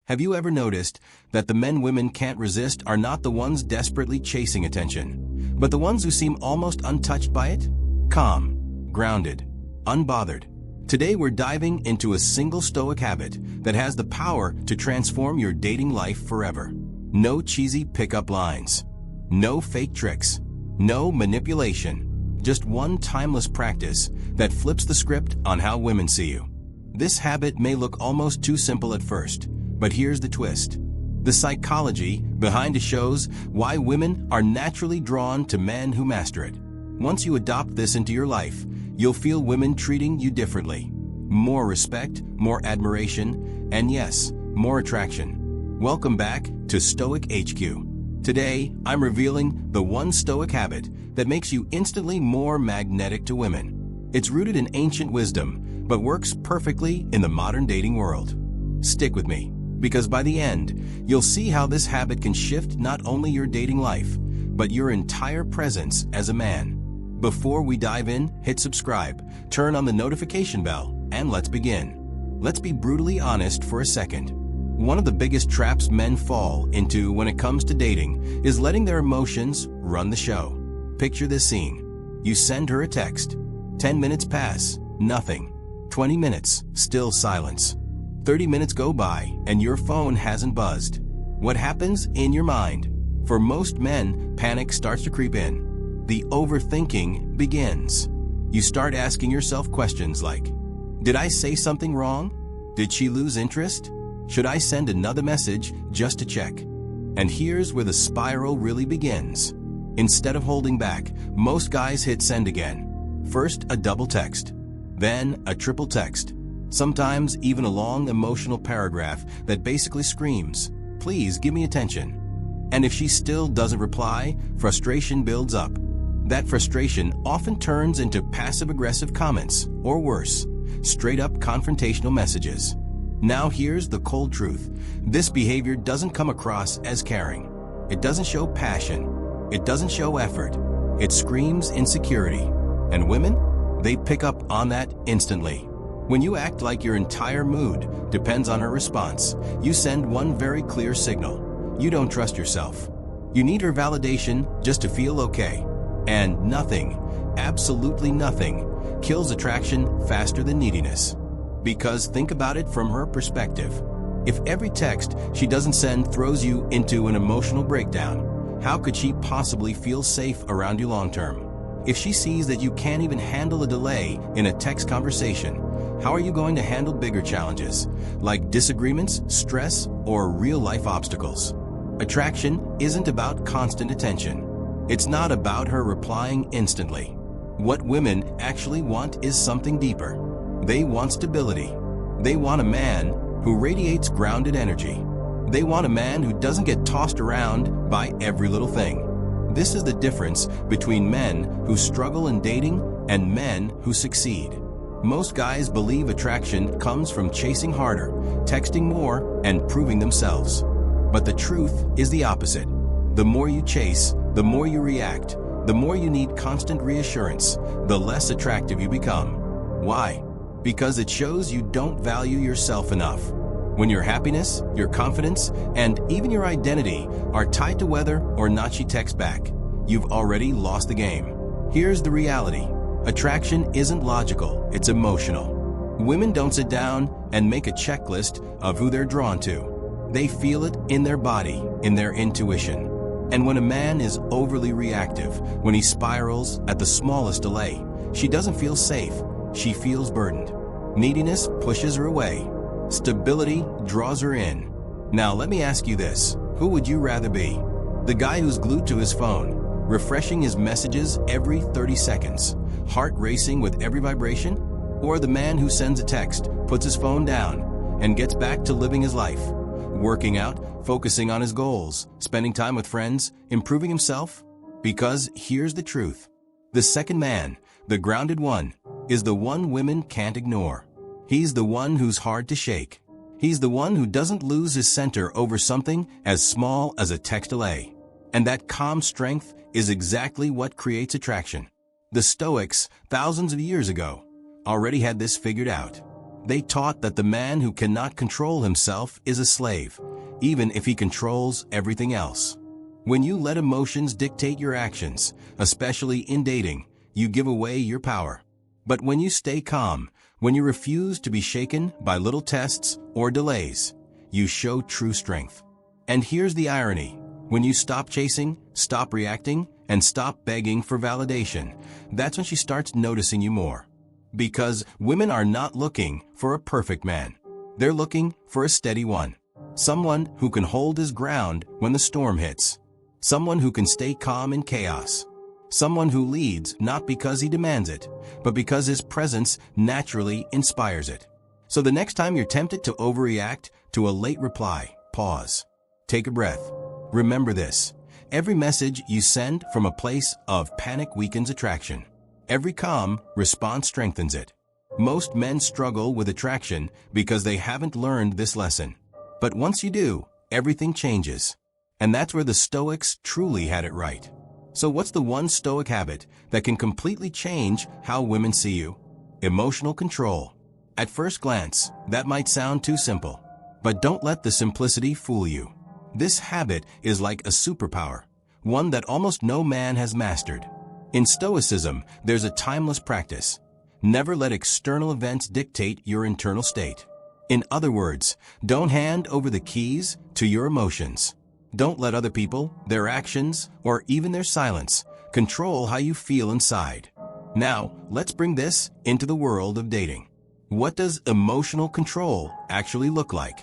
Have you ever noticed that the men women can't resist are not the ones desperately chasing attention, but the ones who seem almost untouched by it? Calm, grounded, unbothered. Today we're diving into a single Stoic habit that has the power to transform your dating life forever. No cheesy pickup lines. No fake tricks. No manipulation. Just one timeless practice that flips the script on how women see you. This habit may look almost too simple at first, but here's the twist. The psychology behind it shows why women are naturally drawn to men who master it. Once you adopt this into your life, you'll feel women treating you differently. More respect, more admiration, and yes, more attraction. Welcome back to Stoic HQ. Today, I'm revealing the one Stoic habit that makes you instantly more magnetic to women. It's rooted in ancient wisdom, but works perfectly in the modern dating world. Stick with me, because by the end, you'll see how this habit can shift not only your dating life, but your entire presence as a man. Before we dive in, hit subscribe, turn on the notification bell, and let's begin. Let's be brutally honest for a second. One of the biggest traps men fall into when it comes to dating is letting their emotions run the show. Picture this scene. You send her a text. 10 minutes pass, nothing. 20 minutes, still silence. 30 minutes go by and your phone hasn't buzzed. What happens in your mind? For most men, panic starts to creep in. The overthinking begins. You start asking yourself questions like, did I say something wrong? Did she lose interest? Should I send another message just to check? And here's where the spiral really begins. Instead of holding back, most guys hit send again. First a double text, then a triple text. Sometimes even a long emotional paragraph that basically screams, please give me attention. And if she still doesn't reply, frustration builds up. That frustration often turns into passive-aggressive comments, or worse, straight-up confrontational messages. Now here's the cold truth. This behavior doesn't come across as caring. It doesn't show passion. It doesn't show effort. It screams insecurity. And women? They pick up on that instantly. When you act like your entire mood depends on her response, you send one very clear signal. You don't trust yourself. You need her validation just to feel okay. And nothing, absolutely nothing, kills attraction faster than neediness. Because think about it from her perspective. If every text she doesn't send throws you into an emotional breakdown, how could she possibly feel safe around you long term? If she sees that you can't even handle a delay in a text conversation, how are you going to handle bigger challenges, like disagreements, stress, or real-life obstacles? Attraction isn't about constant attention. It's not about her replying instantly. What women actually want is something deeper. They want stability. They want a man who radiates grounded energy. They want a man who doesn't get tossed around by every little thing. This is the difference between men who struggle in dating and men who succeed. Most guys believe attraction comes from chasing harder, texting more, and proving themselves. But the truth is the opposite. The more you chase, the more you react, the more you need constant reassurance, the less attractive you become. Why? Because it shows you don't value yourself enough. When your happiness, your confidence, and even your identity are tied to whether or not she texts back, you've already lost the game. Here's the reality. Attraction isn't logical, it's emotional. Women don't sit down and make a checklist of who they're drawn to. They feel it in their body, in their intuition. And when a man is overly reactive, when he spirals at the smallest delay, she doesn't feel safe, she feels burdened. Neediness pushes her away. Stability draws her in. Now let me ask you this, who would you rather be? The guy who's glued to his phone, refreshing his messages every 30 seconds, heart racing with every vibration? Or the man who sends a text, puts his phone down, and gets back to living his life? Working out, focusing on his goals, spending time with friends, improving himself? Because here's the truth. The second man, the grounded one, is the one women can't ignore. He's the one who's hard to shake. He's the one who doesn't lose his center over something as small as a text delay. And that calm strength is exactly what creates attraction. The Stoics, thousands of years ago, already had this figured out. They taught that the man who cannot control himself is a slave, even if he controls everything else. When you let emotions dictate your actions, especially in dating, you give away your power. But when you stay calm, when you refuse to be shaken by little tests or delays, you show true strength. And here's the irony. When you stop chasing, stop reacting, and stop begging for validation, that's when she starts noticing you more. Because women are not looking for a perfect man. They're looking for a steady one. Someone who can hold his ground when the storm hits. Someone who can stay calm in chaos. Someone who leads not because he demands it, but because his presence naturally inspires it. So the next time you're tempted to overreact to a late reply, pause. Take a breath. Remember this. Every message you send from a place of panic weakens attraction. Every calm response strengthens it. Most men struggle with attraction because they haven't learned this lesson. But once you do, everything changes. And that's where the Stoics truly had it right. So what's the one Stoic habit that can completely change how women see you? Emotional control. At first glance, that might sound too simple. But don't let the simplicity fool you. This habit is like a superpower, one that almost no man has mastered. In Stoicism, there's a timeless practice. Never let external events dictate your internal state. In other words, don't hand over the keys to your emotions. Don't let other people, their actions, or even their silence control how you feel inside. Now, let's bring this into the world of dating. What does emotional control actually look like?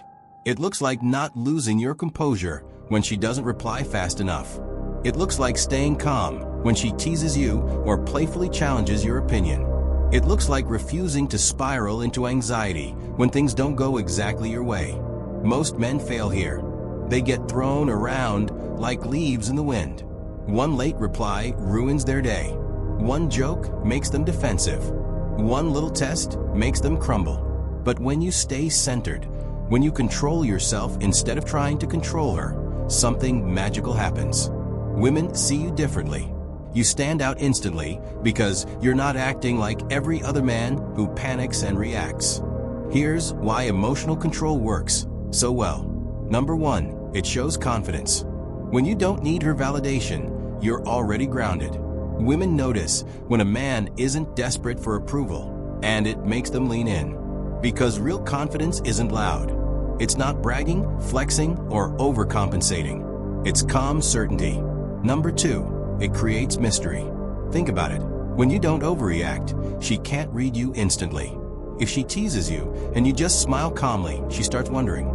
It looks like not losing your composure when she doesn't reply fast enough. It looks like staying calm when she teases you or playfully challenges your opinion. It looks like refusing to spiral into anxiety when things don't go exactly your way. Most men fail here. They get thrown around like leaves in the wind. One late reply ruins their day. One joke makes them defensive. One little test makes them crumble. But when you stay centered, when you control yourself instead of trying to control her, something magical happens. Women see you differently. You stand out instantly because you're not acting like every other man who panics and reacts. Here's why emotional control works so well. Number 1, it shows confidence. When you don't need her validation, you're already grounded. Women notice when a man isn't desperate for approval, and it makes them lean in. Because real confidence isn't loud. It's not bragging, flexing, or overcompensating. It's calm certainty. Number 2, it creates mystery. Think about it. When you don't overreact, she can't read you instantly. If she teases you and you just smile calmly, she starts wondering,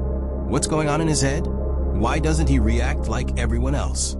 what's going on in his head? Why doesn't he react like everyone else?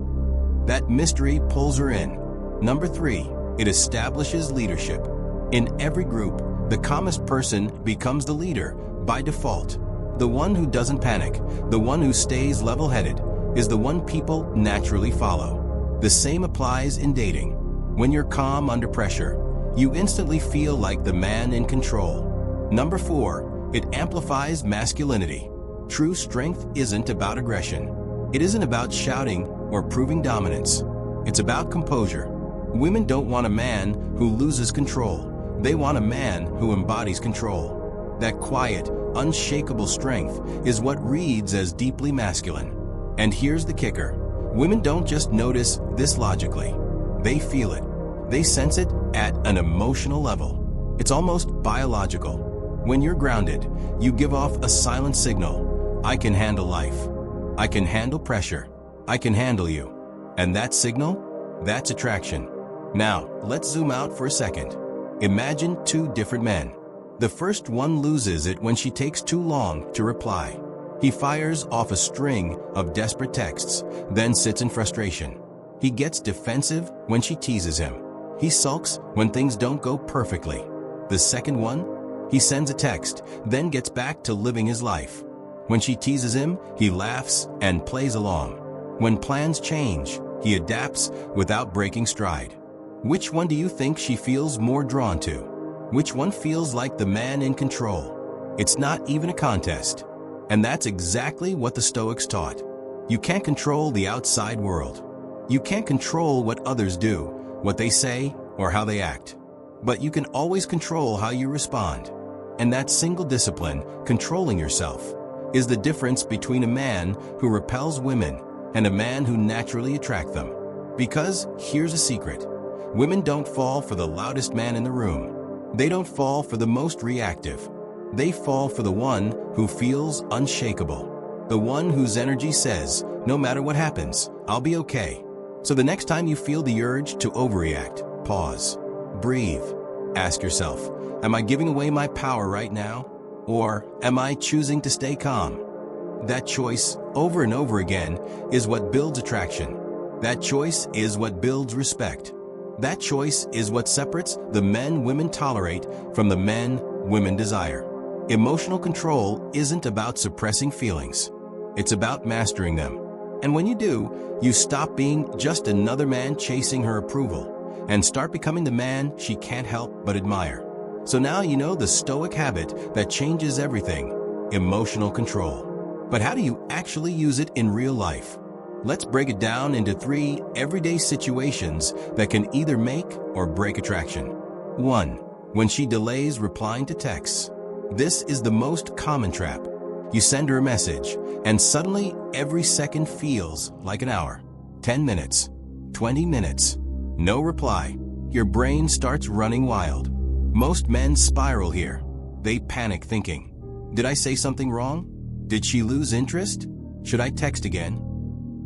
That mystery pulls her in. Number 3, it establishes leadership. In every group, the calmest person becomes the leader by default. The one who doesn't panic, the one who stays level-headed, is the one people naturally follow. The same applies in dating. When you're calm under pressure, you instantly feel like the man in control. Number 4, it amplifies masculinity. True strength isn't about aggression. It isn't about shouting or proving dominance. It's about composure. Women don't want a man who loses control. They want a man who embodies control. That quiet, unshakable strength is what reads as deeply masculine. And here's the kicker. Women don't just notice this logically. They feel it. They sense it at an emotional level. It's almost biological. When you're grounded, you give off a silent signal. I can handle life. I can handle pressure. I can handle you. And that signal? That's attraction. Now, let's zoom out for a second. Imagine 2 different men. The first one loses it when she takes too long to reply. He fires off a string of desperate texts, then sits in frustration. He gets defensive when she teases him. He sulks when things don't go perfectly. The second one? He sends a text, then gets back to living his life. When she teases him, he laughs and plays along. When plans change, he adapts without breaking stride. Which one do you think she feels more drawn to? Which one feels like the man in control? It's not even a contest. And that's exactly what the Stoics taught. You can't control the outside world. You can't control what others do, what they say, or how they act. But you can always control how you respond. And that single discipline, controlling yourself, is the difference between a man who repels women and a man who naturally attracts them. Because here's a secret. Women don't fall for the loudest man in the room. They don't fall for the most reactive. They fall for the one who feels unshakable. The one whose energy says, no matter what happens, I'll be okay. So the next time you feel the urge to overreact, pause, breathe, ask yourself, am I giving away my power right now? Or am I choosing to stay calm? That choice, over and over again, is what builds attraction. That choice is what builds respect. That choice is what separates the men women tolerate from the men women desire. Emotional control isn't about suppressing feelings. It's about mastering them. And when you do, you stop being just another man chasing her approval and start becoming the man she can't help but admire. So now you know the Stoic habit that changes everything: emotional control. But how do you actually use it in real life? Let's break it down into 3 everyday situations that can either make or break attraction. 1. When she delays replying to texts. This is the most common trap. You send her a message, and suddenly every second feels like an hour. 10 minutes, 20 minutes, no reply. Your brain starts running wild. Most men spiral here. They panic thinking, did I say something wrong? Did she lose interest? Should I text again?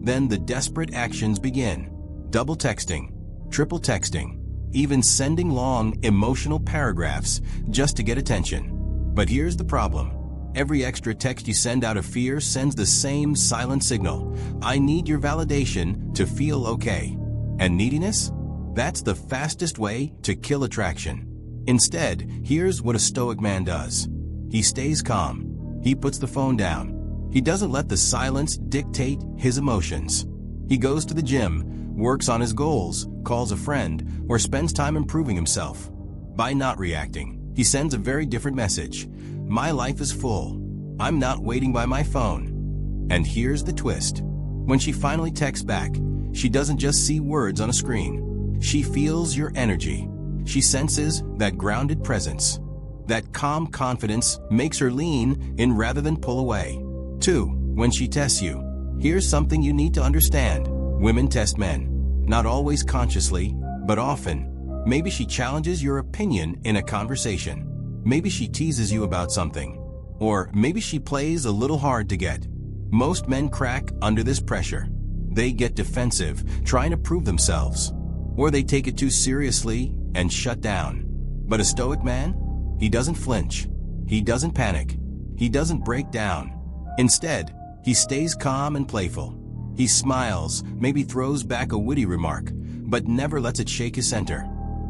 Then the desperate actions begin. Double texting, triple texting, even sending long, emotional paragraphs just to get attention. But here's the problem. Every extra text you send out of fear sends the same silent signal. I need your validation to feel okay. And neediness? That's the fastest way to kill attraction. Instead, here's what a Stoic man does. He stays calm. He puts the phone down. He doesn't let the silence dictate his emotions. He goes to the gym, works on his goals, calls a friend, or spends time improving himself. By not reacting, he sends a very different message. My life is full. I'm not waiting by my phone. And here's the twist. When she finally texts back, she doesn't just see words on a screen. She feels your energy. She senses that grounded presence. That calm confidence makes her lean in rather than pull away. 2. When she tests you. Here's something you need to understand. Women test men. Not always consciously, but often. Maybe she challenges your opinion in a conversation. Maybe she teases you about something. Or maybe she plays a little hard to get. Most men crack under this pressure. They get defensive, trying to prove themselves. Or they take it too seriously and shut down. But a Stoic man? He doesn't flinch. He doesn't panic. He doesn't break down. Instead, he stays calm and playful. He smiles, maybe throws back a witty remark, but never lets it shake his center.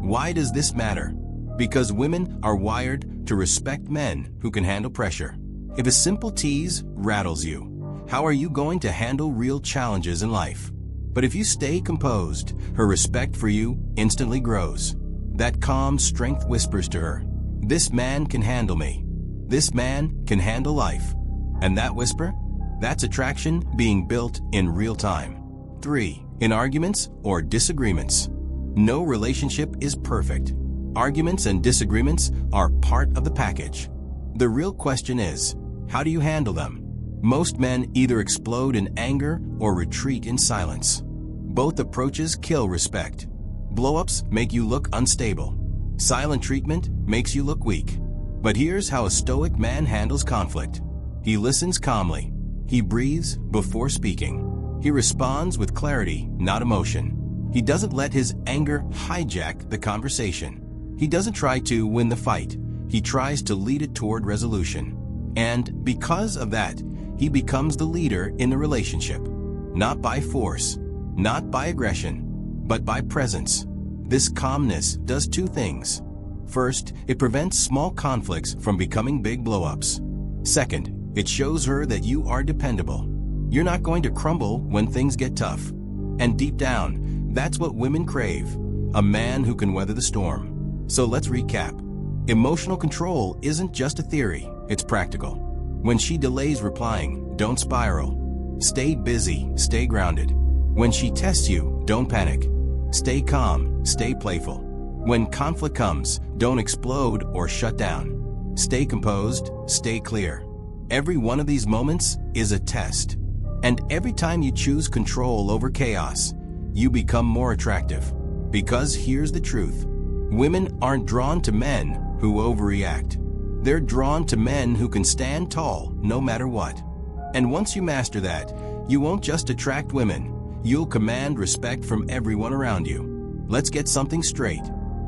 Why does this matter? Because women are wired to respect men who can handle pressure. If a simple tease rattles you, how are you going to handle real challenges in life? But if you stay composed, her respect for you instantly grows. That calm strength whispers to her, this man can handle me. This man can handle life. And that whisper? That's attraction being built in real time. 3. In arguments or disagreements. No relationship is perfect. Arguments and disagreements are part of the package. The real question is, how do you handle them? Most men either explode in anger or retreat in silence. Both approaches kill respect. Blow-ups make you look unstable. Silent treatment makes you look weak. But here's how a Stoic man handles conflict. He listens calmly. He breathes before speaking. He responds with clarity, not emotion. He doesn't let his anger hijack the conversation. He doesn't try to win the fight. He tries to lead it toward resolution. And because of that, he becomes the leader in the relationship. Not by force, not by aggression, but by presence. This calmness does 2 things. First, it prevents small conflicts from becoming big blow-ups. Second, it shows her that you are dependable. You're not going to crumble when things get tough. And deep down, that's what women crave, a man who can weather the storm. So let's recap. Emotional control isn't just a theory, it's practical. When she delays replying, don't spiral. Stay busy, stay grounded. When she tests you, don't panic. Stay calm, stay playful. When conflict comes, don't explode or shut down. stay composed, stay clear. Every one of these moments is a test. And every time you choose control over chaos, you become more attractive. Because here's the truth. Women aren't drawn to men who overreact. They're drawn to men who can stand tall no matter what. And once you master that, you won't just attract women, you'll command respect from everyone around you. Let's get something straight.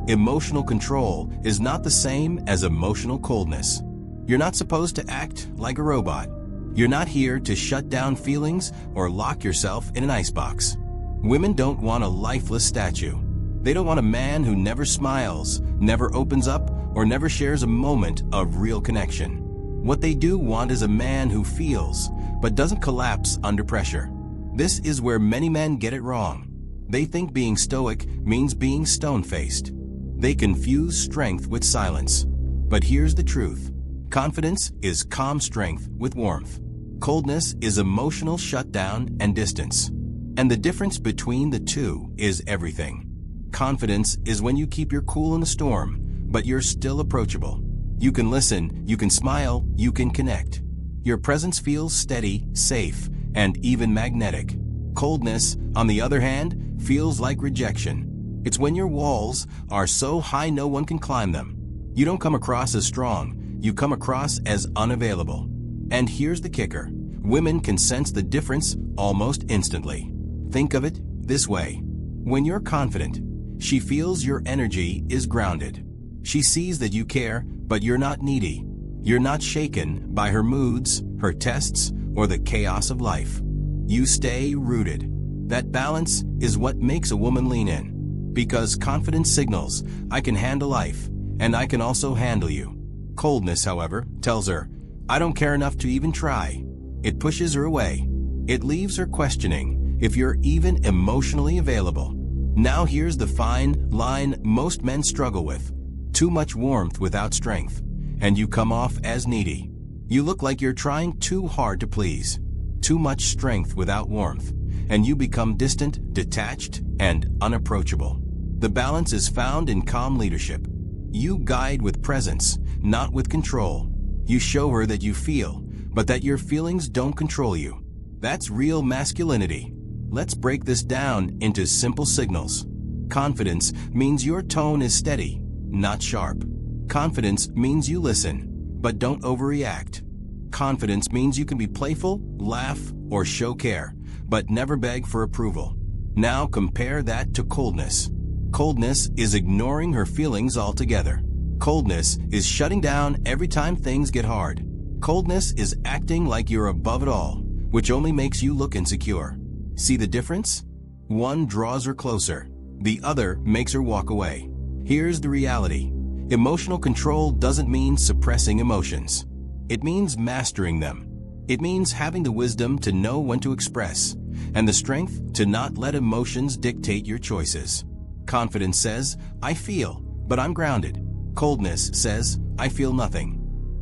Emotional control is not the same as emotional coldness. You're not supposed to act like a robot. You're not here to shut down feelings or lock yourself in an icebox. Women don't want a lifeless statue. They don't want a man who never smiles, never opens up, or never shares a moment of real connection. What they do want is a man who feels, but doesn't collapse under pressure. This is where many men get it wrong. They think being stoic means being stone-faced. They confuse strength with silence. But here's the truth. Confidence is calm strength with warmth. Coldness is emotional shutdown and distance. And the difference between the two is everything. Confidence is when you keep your cool in the storm, but you're still approachable. You can listen, you can smile, you can connect. Your presence feels steady, safe, and even magnetic. Coldness, on the other hand, feels like rejection. It's when your walls are so high no one can climb them. You don't come across as strong, you come across as unavailable. And here's the kicker. Women can sense the difference almost instantly. Think of it this way. When you're confident, she feels your energy is grounded. She sees that you care, but you're not needy. You're not shaken by her moods, her tests, or the chaos of life. You stay rooted. That balance is what makes a woman lean in. Because confidence signals, I can handle life, and I can also handle you. Coldness, however, tells her, I don't care enough to even try. It pushes her away. It leaves her questioning if you're even emotionally available. Now here's the fine line most men struggle with. Too much warmth without strength, and you come off as needy. You look like you're trying too hard to please. Too much strength without warmth, and you become distant, detached, and unapproachable. The balance is found in calm leadership. You guide with presence, not with control. You show her that you feel, but that your feelings don't control you. That's real masculinity. Let's break this down into simple signals. Confidence means your tone is steady, not sharp. Confidence means you listen, but don't overreact. Confidence means you can be playful, laugh, or show care, but never beg for approval. Now compare that to coldness. Coldness is ignoring her feelings altogether. Coldness is shutting down every time things get hard. Coldness is acting like you're above it all, which only makes you look insecure. See the difference? One draws her closer. The other makes her walk away. Here's the reality. Emotional control doesn't mean suppressing emotions. It means mastering them. It means having the wisdom to know when to express, and the strength to not let emotions dictate your choices. Confidence says, I feel, but I'm grounded. Coldness says, I feel nothing.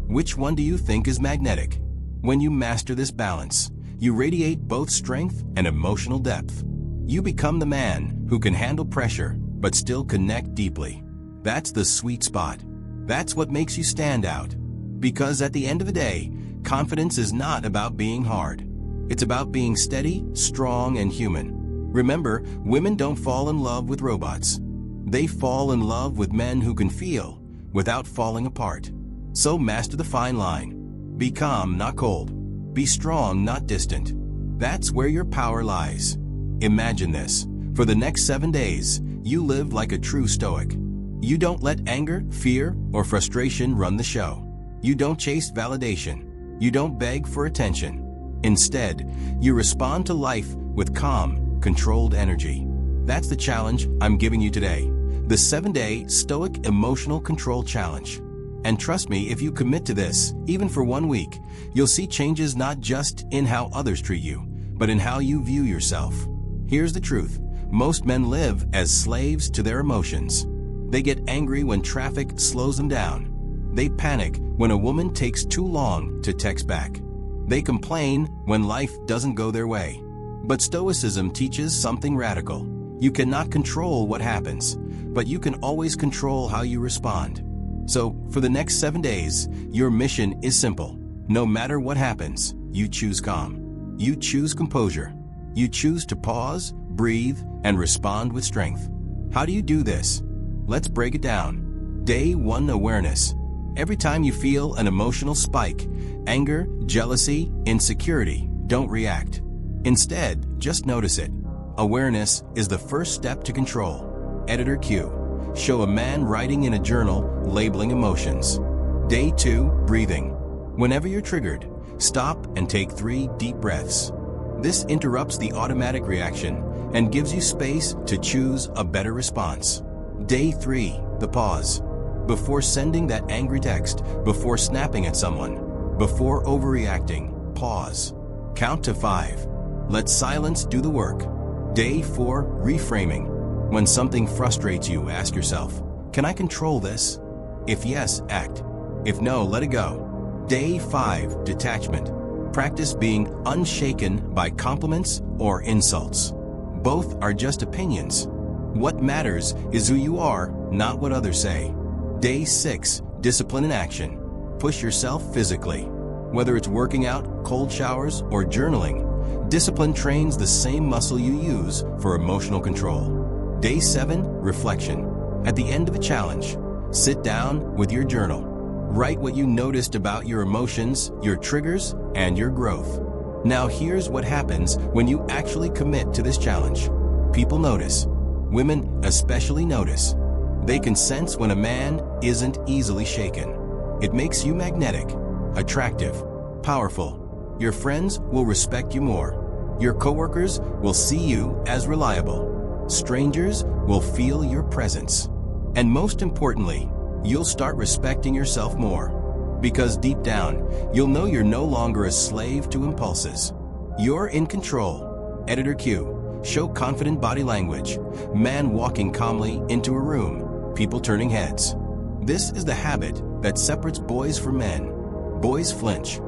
Which one do you think is magnetic? When you master this balance, you radiate both strength and emotional depth. You become the man who can handle pressure, but still connect deeply. That's the sweet spot. That's what makes you stand out. Because at the end of the day, confidence is not about being hard. It's about being steady, strong, and human. Remember, women don't fall in love with robots. They fall in love with men who can feel without falling apart. So master the fine line. Be calm, not cold. Be strong, not distant. That's where your power lies. Imagine this. For the next 7 days, you live like a true Stoic. You don't let anger, fear, or frustration run the show. You don't chase validation. You don't beg for attention. Instead, you respond to life with calm, controlled energy. That's the challenge I'm giving you today. The 7-day Stoic Emotional Control Challenge. And trust me, if you commit to this, even for 1 week, you'll see changes not just in how others treat you, but in how you view yourself. Here's the truth. Most men live as slaves to their emotions. They get angry when traffic slows them down. They panic when a woman takes too long to text back. They complain when life doesn't go their way. But Stoicism teaches something radical. You cannot control what happens, but you can always control how you respond. So, for the next 7 days, your mission is simple. No matter what happens, you choose calm. You choose composure. You choose to pause, breathe, and respond with strength. How do you do this? Let's break it down. Day 1, awareness. Every time you feel an emotional spike, anger, jealousy, insecurity, don't react. Instead, just notice it. Awareness is the first step to control. Editor Q. Show a man writing in a journal, labeling emotions. Day 2, breathing. Whenever you're triggered, stop and take 3 deep breaths. This interrupts the automatic reaction and gives you space to choose a better response. Day 3, the pause. Before sending that angry text, before snapping at someone, before overreacting, pause. Count to 5. Let silence do the work. Day 4, reframing. When something frustrates you, ask yourself, can I control this? If yes, act. If no, let it go. Day 5, detachment. Practice being unshaken by compliments or insults. Both are just opinions. What matters is who you are, not what others say. Day 6, discipline in action. Push yourself physically. Whether it's working out, cold showers, or journaling, discipline trains the same muscle you use for emotional control. Day 7, reflection. At the end of a challenge, sit down with your journal. Write what you noticed about your emotions, your triggers, and your growth. Now here's what happens when you actually commit to this challenge. People notice. Women especially notice. They can sense when a man isn't easily shaken. It makes you magnetic, attractive, powerful. Your friends will respect you more. Your coworkers will see you as reliable. Strangers will feel your presence. And most importantly, you'll start respecting yourself more. Because deep down, you'll know you're no longer a slave to impulses. You're in control. Editor Q. Show confident body language. Man walking calmly into a room. People turning heads. This is the habit that separates boys from men. Boys flinch.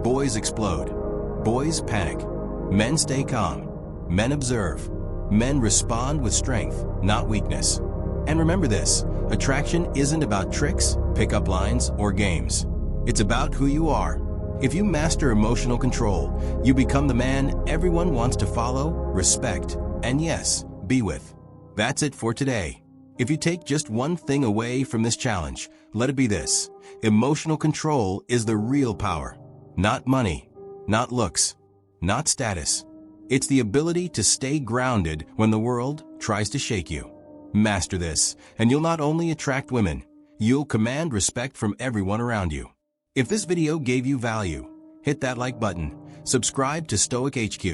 Boys explode. Boys panic. Men stay calm. Men observe. Men respond with strength, not weakness. And remember this, attraction isn't about tricks, pickup lines, or games. It's about who you are. If you master emotional control, you become the man everyone wants to follow, respect, and yes, be with. That's it for today. If you take just one thing away from this challenge, let it be this. Emotional control is the real power. Not money, not looks, not status. It's the ability to stay grounded when the world tries to shake you. Master this, and you'll not only attract women, you'll command respect from everyone around you. If this video gave you value, hit that like button, subscribe to Stoic HQ,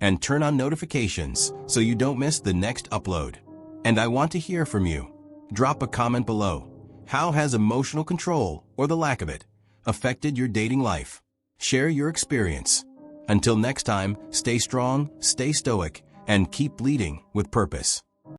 and turn on notifications so you don't miss the next upload. And I want to hear from you. Drop a comment below. How has emotional control, or the lack of it, affected your dating life? Share your experience. Until next time, stay strong, stay stoic, and keep leading with purpose.